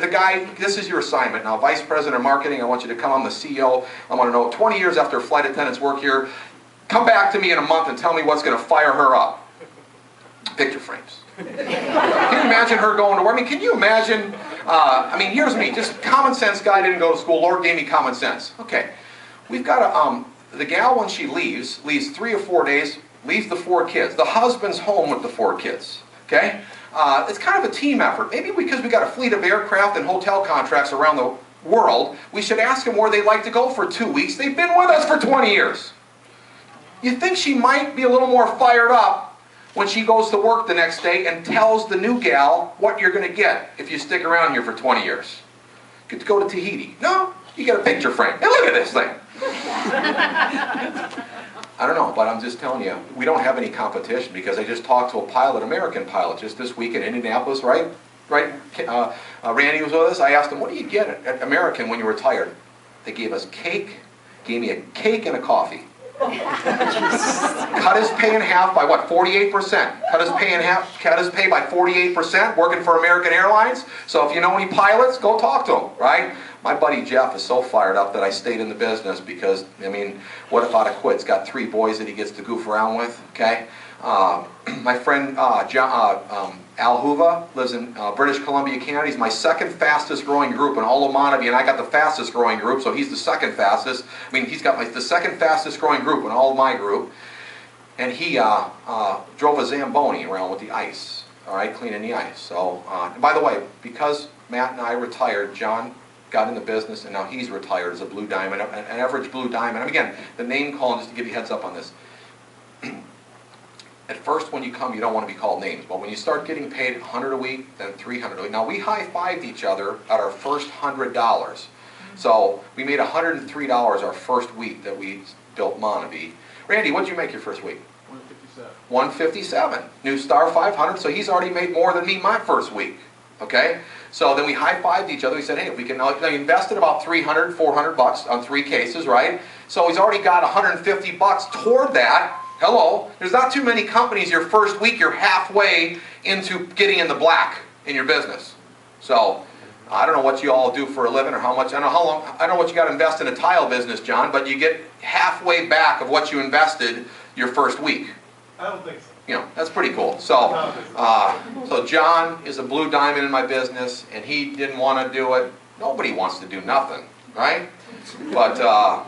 the guy, this is your assignment. Now, Vice President of Marketing, I want you to come. I'm the CEO. I want to know 20 years after flight attendants work here, come back to me in a month and tell me what's going to fire her up. Picture frames. Can you imagine her going to work? I mean, can you imagine? I mean, here's me, just common sense guy, didn't go to school. Lord gave me common sense. Okay, we've got a, the gal when she leaves 3 or 4 days, leaves the 4 kids. The husband's home with the 4 kids. Okay, it's kind of a team effort. Maybe because we got a fleet of aircraft and hotel contracts around the world, we should ask them where they'd like to go for 2 weeks. They've been with us for 20 years. You think she might be a little more fired up when she goes to work the next day and tells the new gal what you're going to get if you stick around here for 20 years. You get to go to Tahiti. No, you get a picture frame. Hey, look at this thing. I don't know, but I'm just telling you, we don't have any competition because I just talked to a pilot, American pilot, just this week in Indianapolis, right? Randy was with us. I asked him, what do you get at American when you retire? They gave us cake, gave me a cake and a coffee. Cut his pay in half by what, 48%? Cut his pay in half, cut his pay by 48%, working for American Airlines. So if you know any pilots, go talk to them, right? My buddy Jeff is so fired up that I stayed in the business because, I mean, what if I'd have quit? He's got 3 boys that he gets to goof around with, okay? My friend Al Huva lives in British Columbia, Canada. He's my second fastest growing group in all of Montague, and I got the fastest growing group, so he's the second fastest. I mean, he's got the second fastest growing group in all of my group. And he drove a Zamboni around with the ice, all right, cleaning the ice. So, by the way, because Matt and I retired, John got in the business, and now he's retired as a Blue Diamond, an average Blue Diamond. And again, the name calling, just to give you a heads up on this. At first, when you come, you don't want to be called names, but when you start getting paid $100 a week, then $300 a week. Now, we high-fived each other at our first $100. So we made $103 our first week that we built Montague. Randy, what did you make your first week? 157. 157. New Star 500, so he's already made more than me my first week. Okay? So then we high-fived each other. We said, hey, if we can, they invested about $300, $400 on 3 cases, right? So he's already got $150 toward that. Hello, there's not too many companies your first week you're halfway into getting in the black in your business. So, I don't know what you all do for a living or how much, I don't know how long, I don't know what you got to invest in a tile business, John, but you get halfway back of what you invested your first week. I don't think so. You know, that's pretty cool. So, so John is a Blue Diamond in my business, and he didn't want to do it. Nobody wants to do nothing, right? But,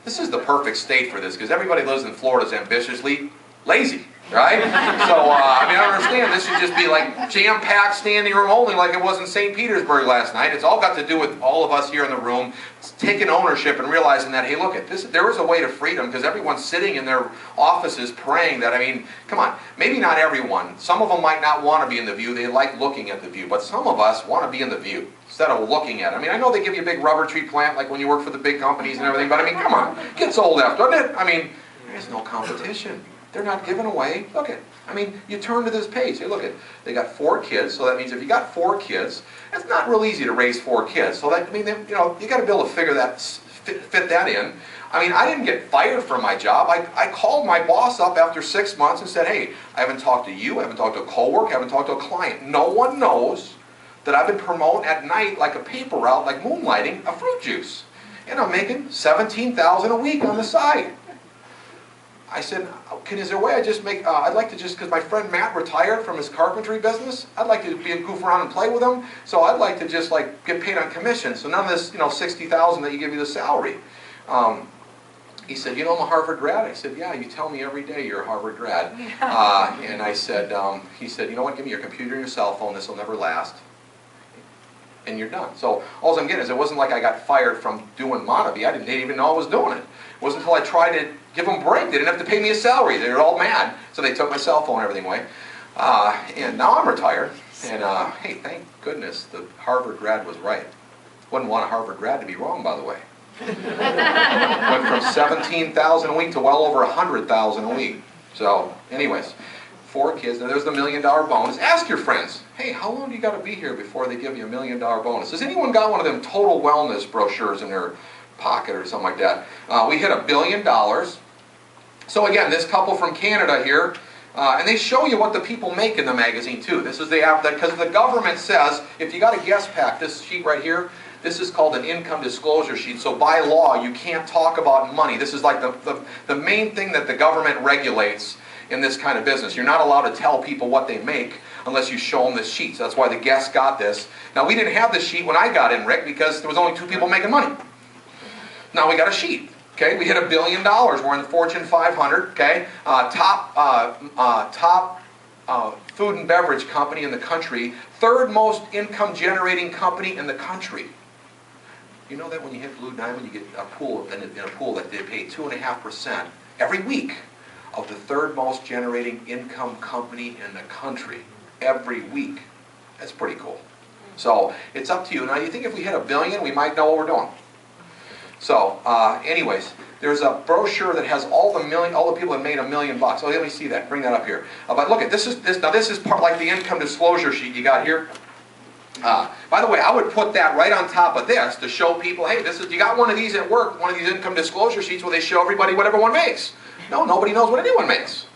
this is the perfect state for this, because everybody lives in Florida is ambitiously lazy, right? So, I mean, I don't understand. This should just be like jam-packed standing room only like it was in St. Petersburg last night. It's all got to do with all of us here in the room taking ownership and realizing that, hey, look, there is a way to freedom, because everyone's sitting in their offices praying that, I mean, come on, maybe not everyone. Some of them might not want to be in the view. They like looking at the view. But some of us want to be in the view instead of looking at it. I mean, I know they give you a big rubber tree plant like when you work for the big companies and everything, but I mean, come on, it gets old after, doesn't it? I mean, there's no competition. They're not giving away. Look at, I mean, you turn to this page. Hey, look at, they got 4 kids, so that means if you got 4 kids, it's not real easy to raise 4 kids. So that, I mean, you know, you got to be able to figure that, fit that in. I mean, I didn't get fired from my job. I called my boss up after 6 months and said, hey, I haven't talked to you, I haven't talked to a coworker, I haven't talked to a client. No one knows that I've been promoting at night like a paper route, like moonlighting, a fruit juice. And I'm making $17,000 a week on the side. I said, is there a way I just make, I'd like to just, because my friend Matt retired from his carpentry business, I'd like to be a goof around and play with him, so I'd like to just like get paid on commission, so none of this, you know, $60,000 that you give me the salary. He said, you know I'm a Harvard grad? I said, yeah, you tell me every day you're a Harvard grad. And I said, he said, you know what, give me your computer and your cell phone, this will never last. And you're done. So all I'm getting is it wasn't like I got fired from doing Montague. I didn't even know I was doing it. It wasn't until I tried to give them a break. They didn't have to pay me a salary. They were all mad. So they took my cell phone and everything away. And now I'm retired. And hey, thank goodness the Harvard grad was right. Wouldn't want a Harvard grad to be wrong, by the way. Went from $17,000 a week to well over $100,000 a week. So anyways, 4 kids. Now there's the $1 million bonus. Ask your friends, hey, how long do you got to be here before they give you $1 million bonus? Has anyone got one of them total wellness brochures in their pocket or something like that? We hit $1 billion. So again, this couple from Canada here, And they show you what the people make in the magazine too. This is the because the government says, if you got a guest pack, this sheet right here, this is called an income disclosure sheet. So by law, you can't talk about money. This is like the main thing that the government regulates in this kind of business. You're not allowed to tell people what they make unless you show them this sheet. So that's why the guests got this. Now we didn't have this sheet when I got in, Rick, because there was only 2 people making money. Now we got a sheet. Okay, we hit $1 billion. We're in the Fortune 500. Okay, top food and beverage company in the country, 3rd most income generating company in the country. You know that when you hit Blue Diamond, you get a pool in a pool that they pay 2.5% every week of the 3rd most generating income company in the country every week. That's pretty cool. So it's up to you. Now you think if we hit $1 billion, we might know what we're doing. So, anyways, there's a brochure that has all the people that made $1 million. Oh, let me see that. Bring that up here. But look at this is part like the income disclosure sheet you got here. By the way, I would put that right on top of this to show people, hey, you got one of these at work, one of these income disclosure sheets where they show everybody what everyone makes. No, nobody knows what anyone makes.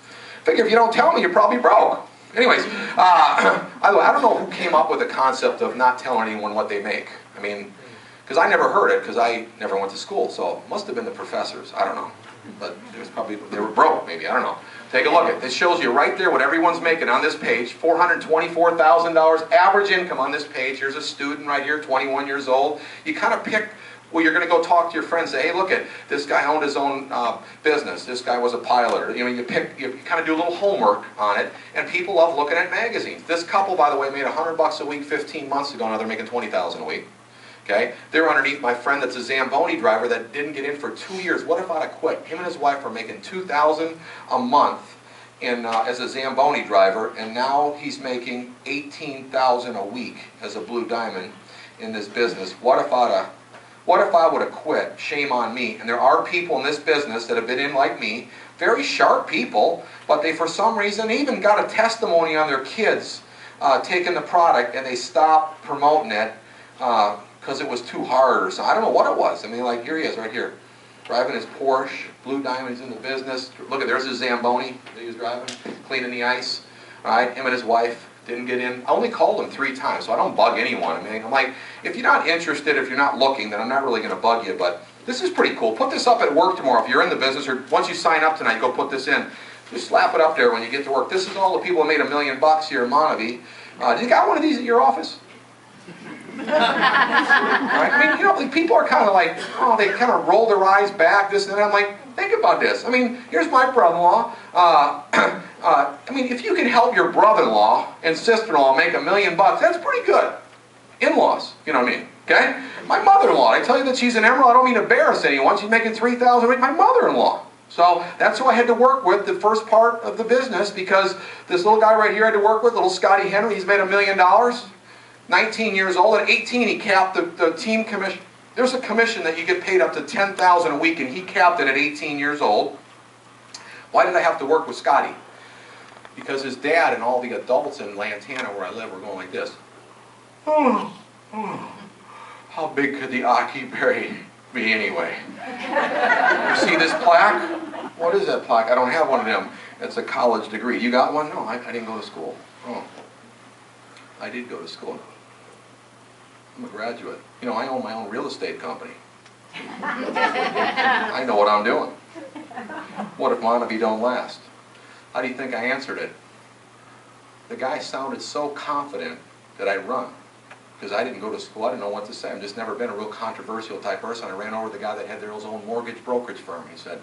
Figure if you don't tell me, you're probably broke. Anyways, I don't know who came up with the concept of not telling anyone what they make. I mean, because I never heard it, because I never went to school, so it must have been the professors. I don't know. But it was probably, they were broke, maybe. I don't know. Take a look at it. This shows you right there what everyone's making on this page. $424,000 average income on this page. Here's a student right here, 21 years old. You kind of pick, well, you're going to go talk to your friends, say, hey, look at this guy owned his own business. This guy was a pilot. Or, you kind of do a little homework on it, and people love looking at magazines. This couple, by the way, made $100 a week 15 months ago. Now they're making $20,000 a week. Okay, they're underneath my friend that's a Zamboni driver that didn't get in for 2 years. What if I'd have quit? Him and his wife are making $2,000 a month as a Zamboni driver, and now he's making $18,000 a week as a Blue Diamond in this business. What if I would have quit? Shame on me. And there are people in this business that have been in like me, very sharp people, but they for some reason even got a testimony on their kids taking the product, and they stopped promoting it because it was too hard or something. I don't know what it was. I mean, like, here he is right here, driving his Porsche, Blue Diamond's in the business. Look at, there's his Zamboni that he was driving, cleaning the ice. All right, him and his wife didn't get in. I only called him 3 times, so I don't bug anyone. I mean, I'm like, if you're not interested, if you're not looking, then I'm not really going to bug you. But this is pretty cool. Put this up at work tomorrow. If you're in the business, or once you sign up tonight, go put this in. Just slap it up there when you get to work. This is all the people that made $1 million here in Montague. You got one of these at your office? Right? I mean, you know, people are kind of like, oh, they kind of roll their eyes back, this and that. I'm like, think about this. I mean, here's my brother-in-law. I mean, if you can help your brother-in-law and sister-in-law make $1 million, that's pretty good. In-laws, you know what I mean? Okay? My mother-in-law, I tell you that she's an emerald. I don't mean to embarrass anyone. She's making $3,000 a week. My mother-in-law. So that's who I had to work with the first part of the business, because this little guy right here I had to work with, little Scotty Henry, he's made $1 million. 19 years old. At 18, he capped the team commission. There's a commission that you get paid up to $10,000 a week, and he capped it at 18 years old. Why did I have to work with Scotty? Because his dad and all the adults in Lantana, where I live, were going like this. How big could the Aki Berry be anyway? You see this plaque? What is that plaque? I don't have one of them. It's a college degree. You got one? No, I didn't go to school. Oh, I did go to school. I'm a graduate. You know, I own my own real estate company. I know what I'm doing. What if Montague don't last? How do you think I answered it? The guy sounded so confident that I'd run. Because I didn't go to school, I didn't know what to say. I've just never been a real controversial type person. I ran over the guy that had their own mortgage brokerage firm. He said,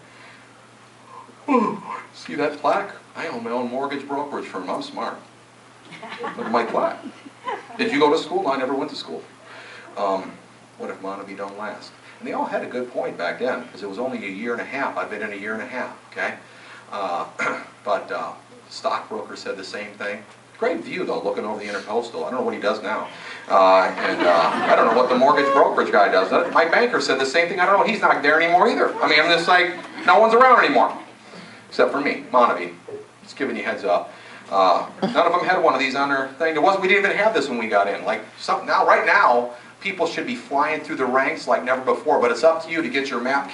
oh, see that plaque? I own my own mortgage brokerage firm. I'm smart. Look at my plaque. Did you go to school? No, I never went to school. What if Montague don't last? And they all had a good point back then, because it was only a year and a half. I've been in a year and a half, okay? But the stockbroker said the same thing. Great view, though, looking over the Intercoastal. I don't know what he does now. I don't know what the mortgage brokerage guy does. My banker said the same thing. I don't know. He's not there anymore either. I mean, I'm just like, no one's around anymore. Except for me, Montague. Just giving you a heads up. None of them had one of these on their thing. We didn't even have this when we got in. Like, right now, people should be flying through the ranks like never before, but it's up to you to get your map